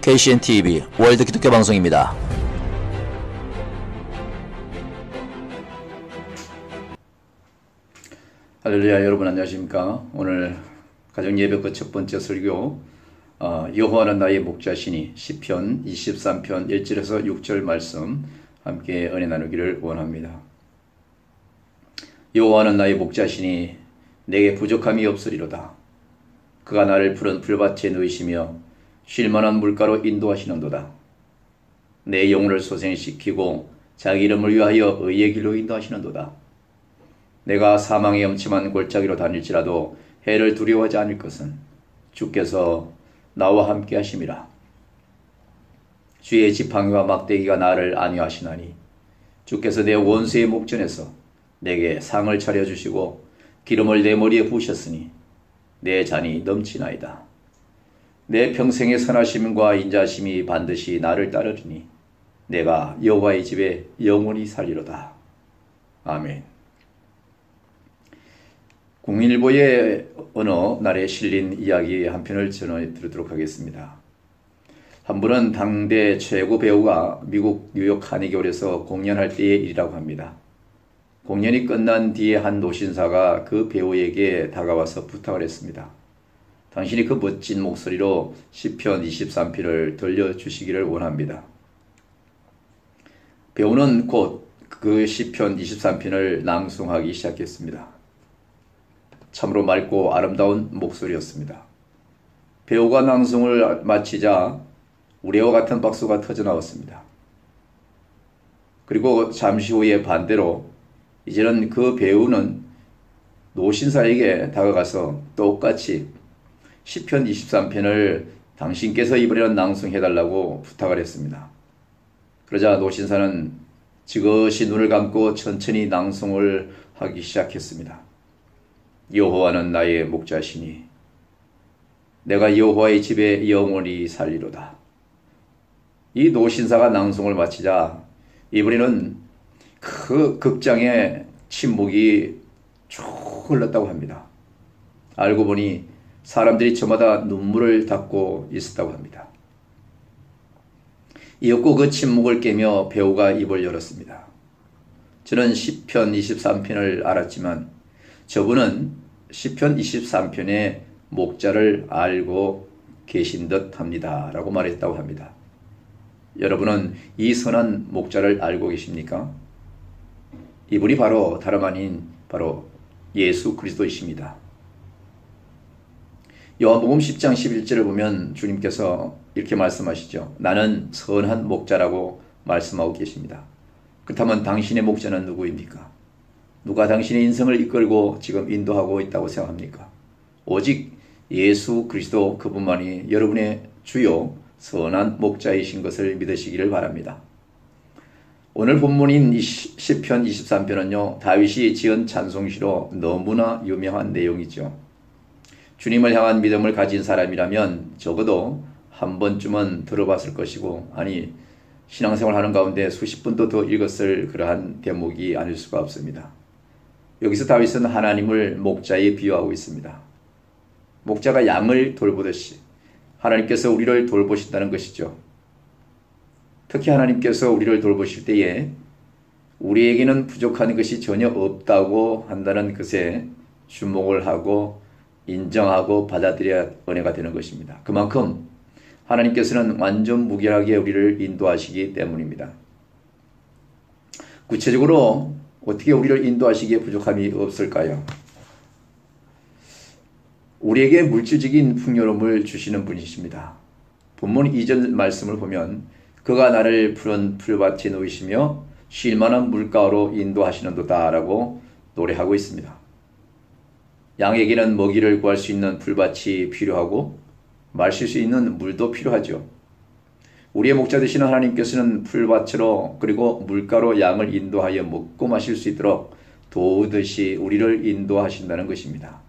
KCNTV 월드 기독교 방송입니다. 할렐루야. 여러분 안녕하십니까? 오늘 가정예배 그 첫 번째 설교 여호와는 나의 목자시니 시편 23편 1절에서 6절 말씀 함께 은혜 나누기를 원합니다. 여호와는 나의 목자시니 내게 부족함이 없으리로다. 그가 나를 푸른 풀밭에 누이시며 쉴만한 물가로 인도하시는도다. 내 영혼을 소생시키고 자기 이름을 위하여 의의 길로 인도하시는도다. 내가 사망의 엄침한 골짜기로 다닐지라도 해를 두려워하지 않을 것은 주께서 나와 함께 하심이라. 주의 지팡이와 막대기가 나를 안위하시나니 주께서 내 원수의 목전에서 내게 상을 차려주시고 기름을 내 머리에 부으셨으니 내 잔이 넘치나이다. 내 평생의 선하심과 인자심이 반드시 나를 따르리니 내가 여호와의 집에 영원히 살리로다. 아멘. 국민일보의 어느 날에 실린 이야기 한 편을 전해 드리도록 하겠습니다. 한 분은 당대 최고 배우가 미국 뉴욕 카네기홀에서 공연할 때의 일이라고 합니다. 공연이 끝난 뒤에 한 노신사가 그 배우에게 다가와서 부탁을 했습니다. 당신이 그 멋진 목소리로 시편 23편을 들려주시기를 원합니다. 배우는 곧 그 시편 23편을 낭송하기 시작했습니다. 참으로 맑고 아름다운 목소리였습니다. 배우가 낭송을 마치자 우레와 같은 박수가 터져나왔습니다. 그리고 잠시 후에 반대로 이제는 그 배우는 노신사에게 다가가서 똑같이 시편 23편을 당신께서 이번에는 낭송해달라고 부탁을 했습니다. 그러자 노신사는 지그시 눈을 감고 천천히 낭송을 하기 시작했습니다. 여호와는 나의 목자시니 내가 여호와의 집에 영원히 살리로다. 이 노신사가 낭송을 마치자 이번에는 그 극장의 침묵이 쭉 흘렀다고 합니다. 알고 보니 사람들이 저마다 눈물을 닦고 있었다고 합니다. 이윽고 그 침묵을 깨며 배우가 입을 열었습니다. 저는 시편 23편을 알았지만 저분은 시편 23편의 목자를 알고 계신 듯 합니다. 라고 말했다고 합니다. 여러분은 이 선한 목자를 알고 계십니까? 이분이 바로 다름 아닌 바로 예수 그리스도이십니다. 요한복음 10장 11절을 보면 주님께서 이렇게 말씀하시죠. 나는 선한 목자라고 말씀하고 계십니다. 그렇다면 당신의 목자는 누구입니까? 누가 당신의 인생을 이끌고 지금 인도하고 있다고 생각합니까? 오직 예수 그리스도 그분만이 여러분의 주요 선한 목자이신 것을 믿으시기를 바랍니다. 오늘 본문인 시편 23편은요. 다윗이 지은 찬송시로 너무나 유명한 내용이죠. 주님을 향한 믿음을 가진 사람이라면 적어도 한 번쯤은 들어봤을 것이고 아니 신앙생활 하는 가운데 수십 번도 더 읽었을 그러한 대목이 아닐 수가 없습니다. 여기서 다윗은 하나님을 목자에 비유하고 있습니다. 목자가 양을 돌보듯이 하나님께서 우리를 돌보신다는 것이죠. 특히 하나님께서 우리를 돌보실 때에 우리에게는 부족한 것이 전혀 없다고 한다는 것에 주목을 하고 인정하고 받아들여야 은혜가 되는 것입니다. 그만큼 하나님께서는 완전 무결하게 우리를 인도하시기 때문입니다. 구체적으로 어떻게 우리를 인도하시기에 부족함이 없을까요? 우리에게 물질적인 풍요로움을 주시는 분이십니다. 본문 2절 말씀을 보면 그가 나를 푸른 풀밭에 놓이시며 쉴만한 물가로 인도하시는도다 라고 노래하고 있습니다. 양에게는 먹이를 구할 수 있는 풀밭이 필요하고 마실 수 있는 물도 필요하죠. 우리의 목자 되시는 하나님께서는 풀밭으로 그리고 물가로 양을 인도하여 먹고 마실 수 있도록 도우듯이 우리를 인도하신다는 것입니다.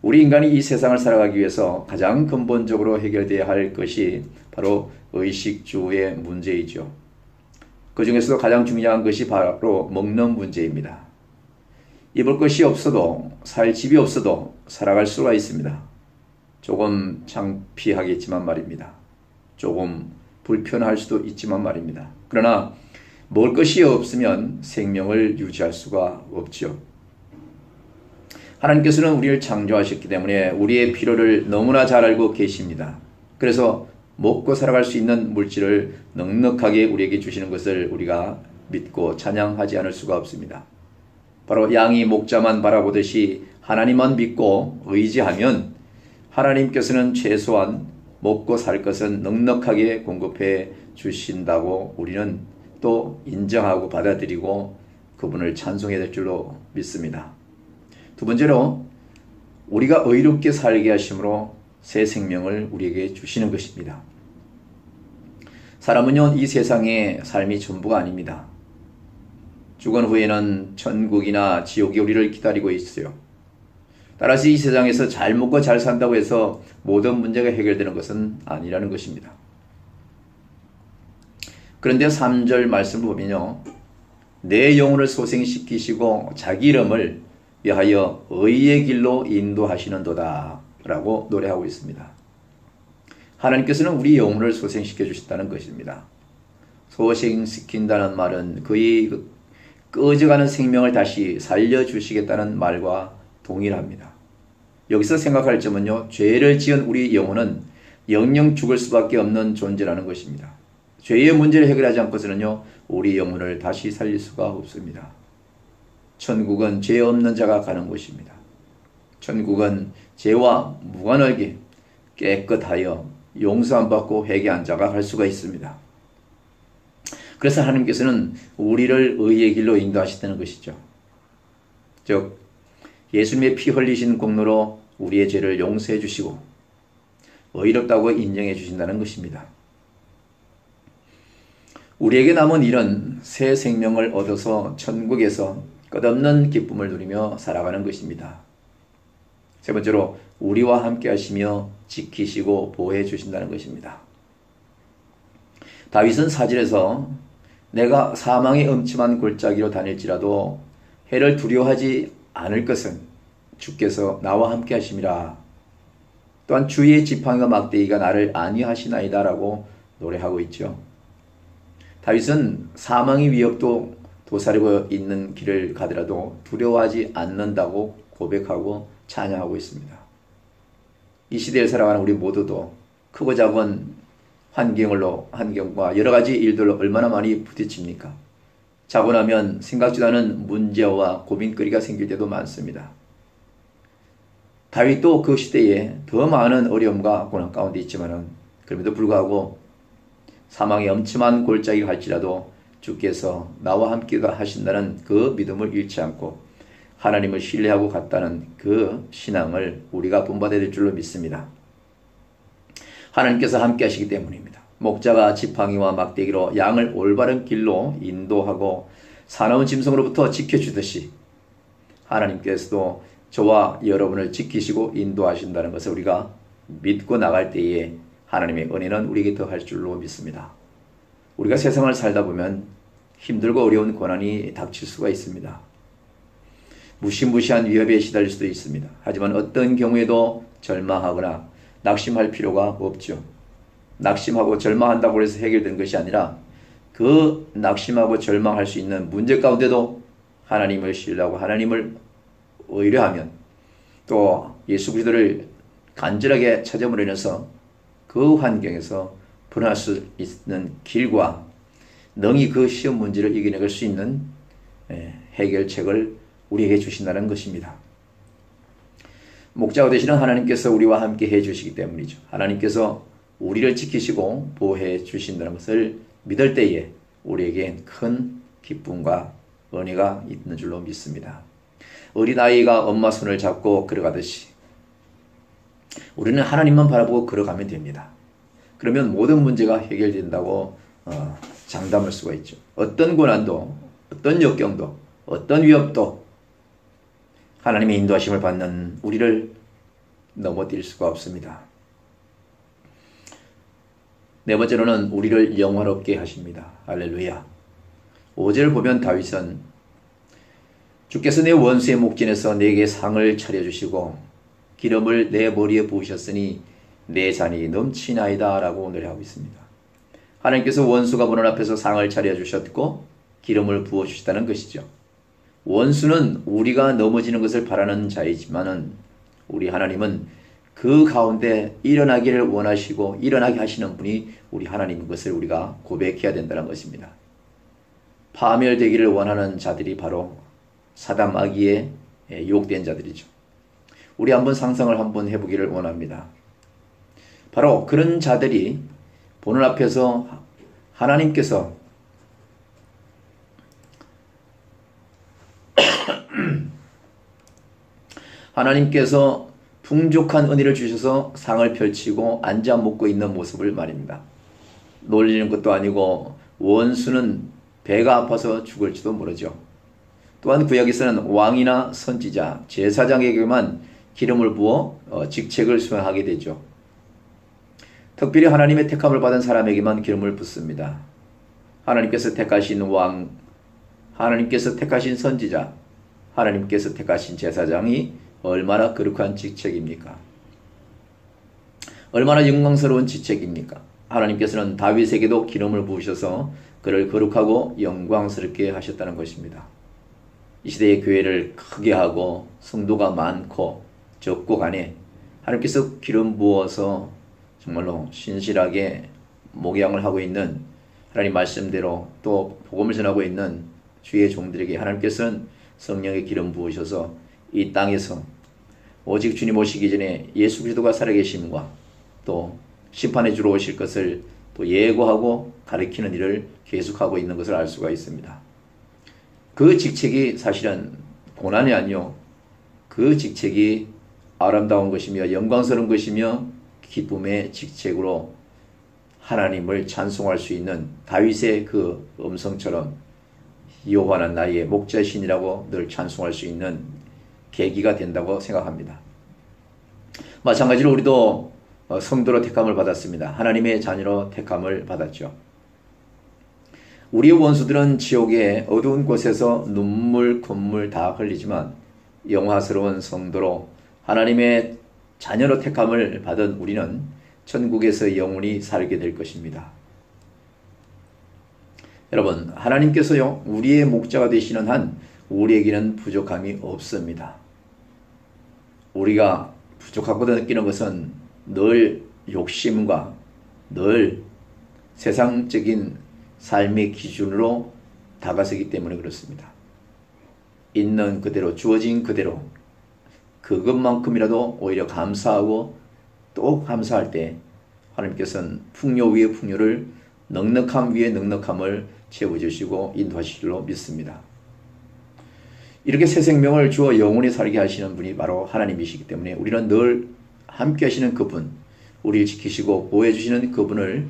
우리 인간이 이 세상을 살아가기 위해서 가장 근본적으로 해결되어야 할 것이 바로 의식주의 문제이죠. 그 중에서도 가장 중요한 것이 바로 먹는 문제입니다. 입을 것이 없어도 살 집이 없어도 살아갈 수가 있습니다. 조금 창피하겠지만 말입니다. 조금 불편할 수도 있지만 말입니다. 그러나 먹을 것이 없으면 생명을 유지할 수가 없죠. 하나님께서는 우리를 창조하셨기 때문에 우리의 필요를 너무나 잘 알고 계십니다. 그래서 먹고 살아갈 수 있는 물질을 넉넉하게 우리에게 주시는 것을 우리가 믿고 찬양하지 않을 수가 없습니다. 바로 양이 목자만 바라보듯이 하나님만 믿고 의지하면 하나님께서는 최소한 먹고 살 것은 넉넉하게 공급해 주신다고 우리는 또 인정하고 받아들이고 그분을 찬송해야 될 줄로 믿습니다. 두 번째로 우리가 의롭게 살게 하심으로 새 생명을 우리에게 주시는 것입니다. 사람은요, 이 세상의 삶이 전부가 아닙니다. 죽은 후에는 천국이나 지옥이 우리를 기다리고 있어요. 따라서 이 세상에서 잘 먹고 잘 산다고 해서 모든 문제가 해결되는 것은 아니라는 것입니다. 그런데 3절 말씀을 보면요, 내 영혼을 소생시키시고 자기 이름을 위하여 의의 길로 인도하시는도다 라고 노래하고 있습니다. 하나님께서는 우리 영혼을 소생시켜 주셨다는 것입니다. 소생시킨다는 말은 그의 꺼져가는 생명을 다시 살려주시겠다는 말과 동일합니다. 여기서 생각할 점은요, 죄를 지은 우리 영혼은 영영 죽을 수밖에 없는 존재라는 것입니다. 죄의 문제를 해결하지 않고서는요, 우리 영혼을 다시 살릴 수가 없습니다. 천국은 죄 없는 자가 가는 곳입니다. 천국은 죄와 무관하게 깨끗하여 용서안 받고 회개한 자가 갈 수가 있습니다. 그래서 하나님께서는 우리를 의의 길로 인도하시다는 것이죠. 즉 예수님의 피 흘리신 공로로 우리의 죄를 용서해 주시고 의롭다고 인정해 주신다는 것입니다. 우리에게 남은 일은 새 생명을 얻어서 천국에서 끝없는 기쁨을 누리며 살아가는 것입니다. 세 번째로 우리와 함께 하시며 지키시고 보호해 주신다는 것입니다. 다윗은 4절에서 내가 사망의 음침한 골짜기로 다닐지라도 해를 두려워하지 않을 것은 주께서 나와 함께 하심이라. 또한 주의 지팡이와 막대기가 나를 안위하시나이다 라고 노래하고 있죠. 다윗은 사망의 위협도 도사리고 있는 길을 가더라도 두려워하지 않는다고 고백하고 찬양하고 있습니다. 이 시대를 살아가는 우리 모두도 크고 작은 환경과 여러 가지 일들로 얼마나 많이 부딪힙니까? 자고 나면 생각지도 않은 문제와 고민거리가 생길 때도 많습니다. 다윗도 그 시대에 더 많은 어려움과 고난 가운데 있지만은 그럼에도 불구하고 사망의 엄침한 골짜기가 갈지라도 주께서 나와 함께 하신다는 그 믿음을 잃지 않고 하나님을 신뢰하고 갔다는 그 신앙을 우리가 본받아야 될 줄로 믿습니다. 하나님께서 함께 하시기 때문입니다. 목자가 지팡이와 막대기로 양을 올바른 길로 인도하고 사나운 짐승으로부터 지켜주듯이 하나님께서도 저와 여러분을 지키시고 인도하신다는 것을 우리가 믿고 나갈 때에 하나님의 은혜는 우리에게 더할 줄로 믿습니다. 우리가 세상을 살다 보면 힘들고 어려운 고난이 닥칠 수가 있습니다. 무시무시한 위협에 시달릴 수도 있습니다. 하지만 어떤 경우에도 절망하거나 낙심할 필요가 없죠. 낙심하고 절망한다고 해서 해결되는 것이 아니라 그 낙심하고 절망할 수 있는 문제 가운데도 하나님을 신뢰하고 하나님을 의뢰하면 또 예수 그리스도를 간절하게 찾아옴으로 인해서 그 환경에서 벗어날 수 있는 길과 능히 그 시험 문제를 이겨낼 수 있는 해결책을 우리에게 주신다는 것입니다. 목자가 되시는 하나님께서 우리와 함께 해주시기 때문이죠. 하나님께서 우리를 지키시고 보호해 주신다는 것을 믿을 때에 우리에겐 큰 기쁨과 은혜가 있는 줄로 믿습니다. 어린아이가 엄마 손을 잡고 걸어가듯이 우리는 하나님만 바라보고 걸어가면 됩니다. 그러면 모든 문제가 해결된다고 장담할 수가 있죠. 어떤 고난도, 어떤 역경도, 어떤 위협도 하나님의 인도하심을 받는 우리를 넘어뛸 수가 없습니다. 네 번째로는 우리를 영화롭게 하십니다. 할렐루야. 5절을 보면 다윗은 주께서 내 원수의 목전에서 내게 상을 차려주시고 기름을 내 머리에 부으셨으니 내 잔이 넘치나이다 라고 노래하고 있습니다. 하나님께서 원수가 보는 앞에서 상을 차려주셨고 기름을 부어주셨다는 것이죠. 원수는 우리가 넘어지는 것을 바라는 자이지만은 우리 하나님은 그 가운데 일어나기를 원하시고 일어나게 하시는 분이 우리 하나님인 것을 우리가 고백해야 된다는 것입니다. 파멸되기를 원하는 자들이 바로 사단 마귀에 유혹된 자들이죠. 우리 한번 상상을 한번 해보기를 원합니다. 바로 그런 자들이 보는 앞에서 하나님께서 풍족한 은혜를 주셔서 상을 펼치고 앉아 먹고 있는 모습을 말입니다. 놀리는 것도 아니고 원수는 배가 아파서 죽을지도 모르죠. 또한 구약에서는 왕이나 선지자, 제사장에게만 기름을 부어 직책을 수행하게 되죠. 특별히 하나님의 택함을 받은 사람에게만 기름을 붓습니다. 하나님께서 택하신 왕, 하나님께서 택하신 선지자, 하나님께서 택하신 제사장이 얼마나 거룩한 직책입니까? 얼마나 영광스러운 직책입니까? 하나님께서는 다윗에게도 기름을 부으셔서 그를 거룩하고 영광스럽게 하셨다는 것입니다. 이 시대의 교회를 크게 하고 성도가 많고 적고 간에 하나님께서 기름 부어서 정말로 신실하게 목양을 하고 있는 하나님 말씀대로 또 복음을 전하고 있는 주의 종들에게 하나님께서는 성령의 기름 부으셔서 이 땅에서 오직 주님 오시기 전에 예수 그리스도가 살아계심과 또 심판의 주로 오실 것을 또 예고하고 가르치는 일을 계속하고 있는 것을 알 수가 있습니다. 그 직책이 사실은 고난이 아니요, 그 직책이 아름다운 것이며 영광스러운 것이며 기쁨의 직책으로 하나님을 찬송할 수 있는 다윗의 그 음성처럼 여호와는 나의 목자신이라고 늘 찬송할 수 있는 계기가 된다고 생각합니다. 마찬가지로 우리도 성도로 택함을 받았습니다. 하나님의 자녀로 택함을 받았죠. 우리의 원수들은 지옥의 어두운 곳에서 눈물, 콧물 다 흘리지만 영화스러운 성도로 하나님의 자녀로 택함을 받은 우리는 천국에서 영원히 살게 될 것입니다. 여러분, 하나님께서요, 우리의 목자가 되시는 한 우리에게는 부족함이 없습니다. 우리가 부족하고 느끼는 것은 늘 욕심과 늘 세상적인 삶의 기준으로 다가서기 때문에 그렇습니다. 있는 그대로, 주어진 그대로 그것만큼이라도 오히려 감사하고 또 감사할 때 하나님께서는 풍요 위에 풍요를, 넉넉함 위에 넉넉함을 채워주시고 인도하실 줄로 믿습니다. 이렇게 새 생명을 주어 영원히 살게 하시는 분이 바로 하나님이시기 때문에 우리는 늘 함께 하시는 그분, 우리를 지키시고 보호해 주시는 그분을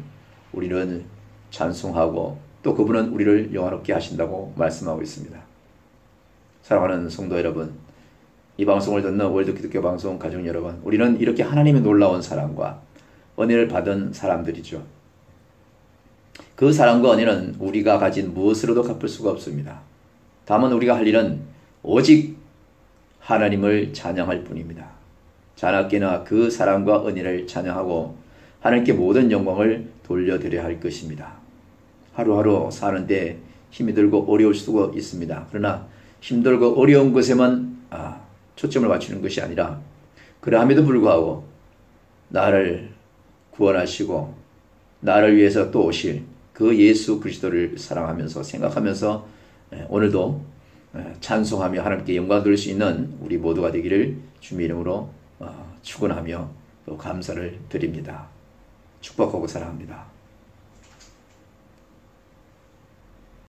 우리는 찬송하고 또 그분은 우리를 영화롭게 하신다고 말씀하고 있습니다. 사랑하는 성도 여러분, 이 방송을 듣는 월드 기독교 방송 가족 여러분, 우리는 이렇게 하나님의 놀라운 사랑과 은혜를 받은 사람들이죠. 그 사랑과 은혜는 우리가 가진 무엇으로도 갚을 수가 없습니다. 다만 우리가 할 일은 오직 하나님을 찬양할 뿐입니다. 자나깨나 그 사랑과 은혜를 찬양하고 하나님께 모든 영광을 돌려드려야 할 것입니다. 하루하루 사는데 힘이 들고 어려울 수가 있습니다. 그러나 힘들고 어려운 것에만 초점을 맞추는 것이 아니라 그러함에도 불구하고 나를 구원하시고 나를 위해서 또 오실 그 예수 그리스도를 사랑하면서 생각하면서 오늘도 찬송하며 하나님께 영광 돌릴 수 있는 우리 모두가 되기를 주님의 이름으로 축원하며 또 감사를 드립니다. 축복하고 사랑합니다.